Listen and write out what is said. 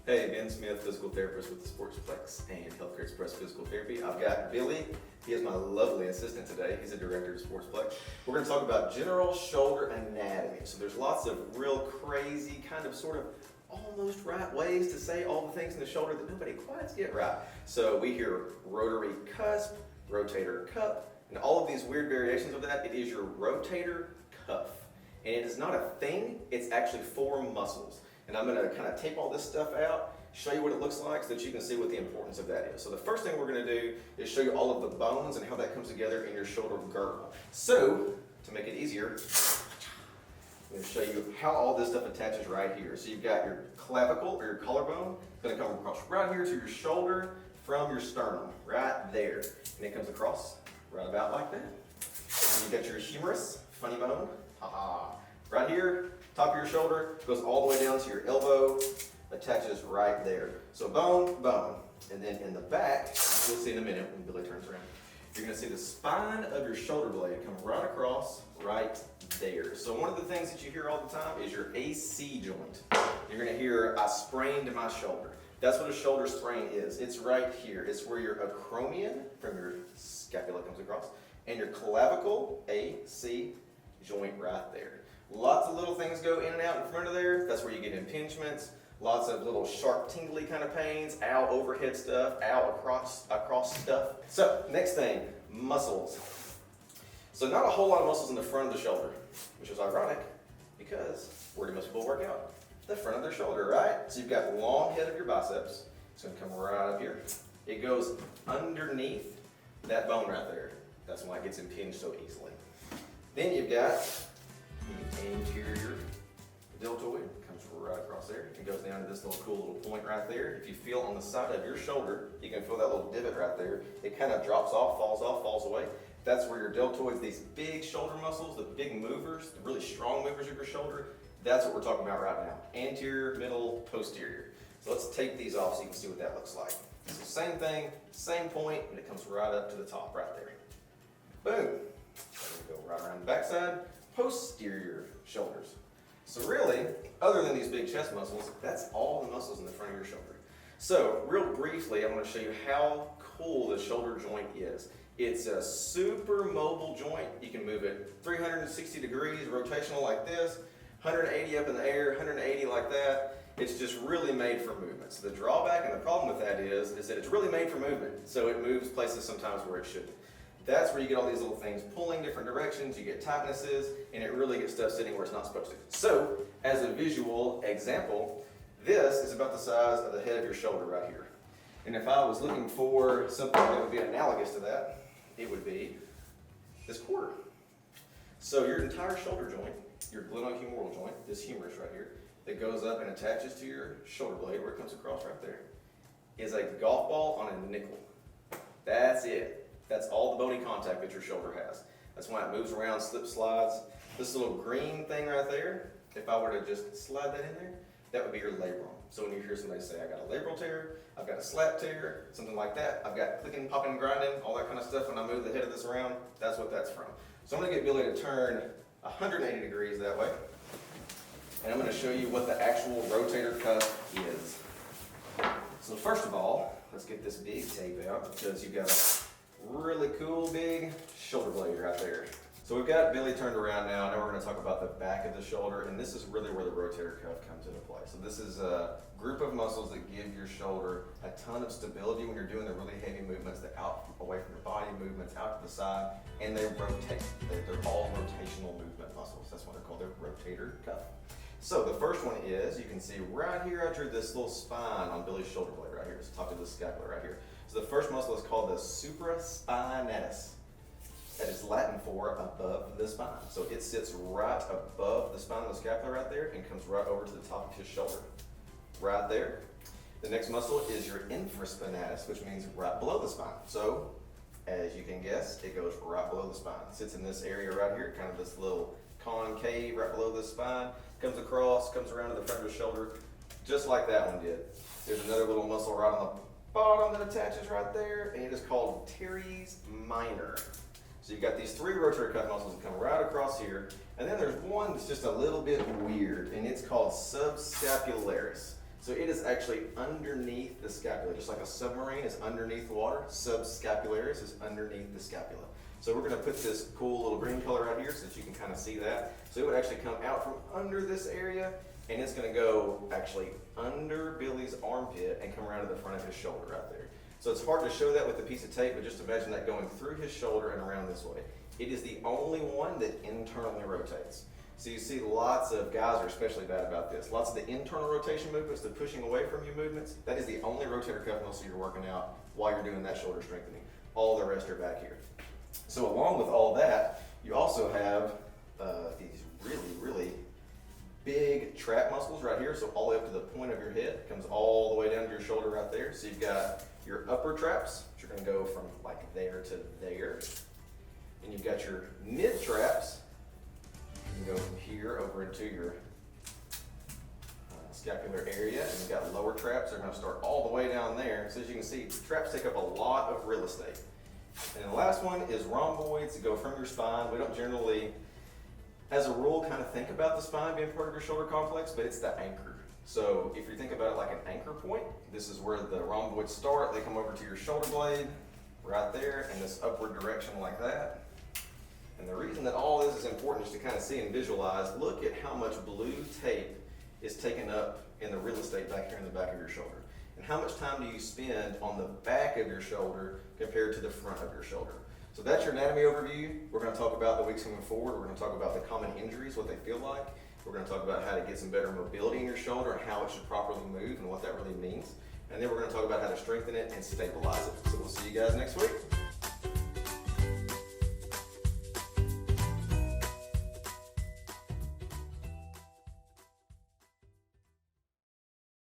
Hey, Ben Smith, physical therapist with the Sportsplex and Healthcare Express Physical Therapy. I've got Billy. He is my lovely assistant today. He's a director of Sportsplex. We're going to talk about general shoulder anatomy. So there's lots of real crazy, kind of sort of almost right ways to say all the things in the shoulder that nobody quite get right. So we hear rotary cusp, rotator cuff, and all of these weird variations of that. It is your rotator cuff. And it is not a thing, it's actually four muscles. And I'm going to kind of tape all this stuff out, show you what it looks like so that you can see what the importance of that is. So the first thing we're going to do is show you all of the bones and how that comes together in your shoulder girdle. So, to make it easier, I'm going to show you how all this stuff attaches right here. So you've got your clavicle or your collarbone, going to come across right here to your shoulder from your sternum, right there. And it comes across right about like that. And you've got your humerus, funny bone, right here. Top of your shoulder, goes all the way down to your elbow, attaches right there. So bone, bone. And then in the back, you'll see in a minute when Billy turns around, you're gonna see the spine of your shoulder blade come right across right there. So one of the things that you hear all the time is your AC joint. You're gonna hear, I sprained my shoulder. That's what a shoulder sprain is. It's right here. It's where your acromion from your scapula comes across, and your clavicle, AC joint right there. Lots of little things go in and out in front of there. That's where you get impingements. Lots of little sharp, tingly kind of pains. Ow, overhead stuff. Ow, across stuff. So, next thing, muscles. So not a whole lot of muscles in the front of the shoulder, which is ironic because where do most people work out? The front of their shoulder, right? So you've got long head of your biceps. It's going to come right up here. It goes underneath that bone right there. That's why it gets impinged so easily. Then you've got the anterior deltoid, comes right across there. It goes down to this little cool little point right there. If you feel on the side of your shoulder, you can feel that little divot right there. It kind of drops off, falls away. That's where your deltoids, these big shoulder muscles, the big movers, the really strong movers of your shoulder, that's what we're talking about right now. Anterior, middle, posterior. So let's take these off so you can see what that looks like. So same thing, same point, and it comes right up to the top right there. Boom. Go right around the backside. Posterior shoulders. So really, other than these big chest muscles, that's all the muscles in the front of your shoulder. So real briefly, I want to show you how cool the shoulder joint is. It's a super mobile joint. You can move it 360 degrees, rotational like this, 180 up in the air, 180 like that. It's just really made for movement. So the drawback and the problem with that is that it's really made for movement. So it moves places sometimes where it shouldn't. That's where you get all these little things pulling different directions, you get tightnesses, and it really gets stuff sitting where it's not supposed to. So, as a visual example, this is about the size of the head of your shoulder right here. And if I was looking for something that would be analogous to that, it would be this quarter. So your entire shoulder joint, your glenohumeral joint, this humerus right here, that goes up and attaches to your shoulder blade where it comes across right there, is a golf ball on a nickel. That's it. That's all the bony contact that your shoulder has. That's why it moves around, slips, slides. This little green thing right there, if I were to just slide that in there, that would be your labrum. So when you hear somebody say, I got a labral tear, I've got a slat tear, something like that, I've got clicking, popping, grinding, all that kind of stuff when I move the head of this around, that's what that's from. So I'm going to get Billy to turn 180 degrees that way, and I'm going to show you what the actual rotator cuff is. So first of all, let's get this big tape out because you've got a really cool big shoulder blade right there. So we've got Billy turned around now. Now we're going to talk about the back of the shoulder, and this is really where the rotator cuff comes into play. So this is a group of muscles that give your shoulder a ton of stability when you're doing the really heavy movements, the out away from your body movements, out to the side, and they rotate. They're all rotational movement muscles. That's why they're called the rotator cuff. So the first one is, you can see right here, I drew this little spine on Billy's shoulder blade right here. It's top of the scapula right here. So the first muscle is called the supraspinatus. That is Latin for above the spine. So it sits right above the spine of the scapula right there and comes right over to the top of his shoulder. Right there. The next muscle is your infraspinatus, which means right below the spine. So, as you can guess, it goes right below the spine. It sits in this area right here, kind of this little concave right below the spine. Comes across, comes around to the front of the shoulder, just like that one did. There's another little muscle right on the bottom that attaches right there, and it is called teres minor. So you've got these three rotator cuff muscles that come right across here, and then there's one that's just a little bit weird, and it's called subscapularis. So it is actually underneath the scapula, just like a submarine is underneath the water, subscapularis is underneath the scapula. So we're gonna put this cool little green color right here so that you can kind of see that. So it would actually come out from under this area, and it's gonna go actually under Billy's armpit and come around to the front of his shoulder right there. So it's hard to show that with a piece of tape, but just imagine that going through his shoulder and around this way. It is the only one that internally rotates. So you see lots of guys are especially bad about this. Lots of the internal rotation movements, the pushing away from you movements, that is the only rotator cuff muscle you're working out while you're doing that shoulder strengthening. All the rest are back here. So along with all that, you also have these really big trap muscles right here. So all the way up to the point of your head, comes all the way down to your shoulder right there. So you've got your upper traps, which are gonna go from like there to there. And you've got your mid traps. You can go from here over into your scapular area, and you've got lower traps. They're going to start all the way down there. So as you can see, traps take up a lot of real estate. And the last one is rhomboids that go from your spine. We don't generally, as a rule, kind of think about the spine being part of your shoulder complex, but it's the anchor. So if you think about it like an anchor point, this is where the rhomboids start. They come over to your shoulder blade right there in this upward direction like that. And the reason that all this is important is to kind of see and visualize, look at how much blue tape is taken up in the real estate back here in the back of your shoulder. And how much time do you spend on the back of your shoulder compared to the front of your shoulder? So that's your anatomy overview. We're going to talk about the weeks moving forward. We're going to talk about the common injuries, what they feel like. We're going to talk about how to get some better mobility in your shoulder and how it should properly move and what that really means. And then we're going to talk about how to strengthen it and stabilize it. So we'll see you guys next week.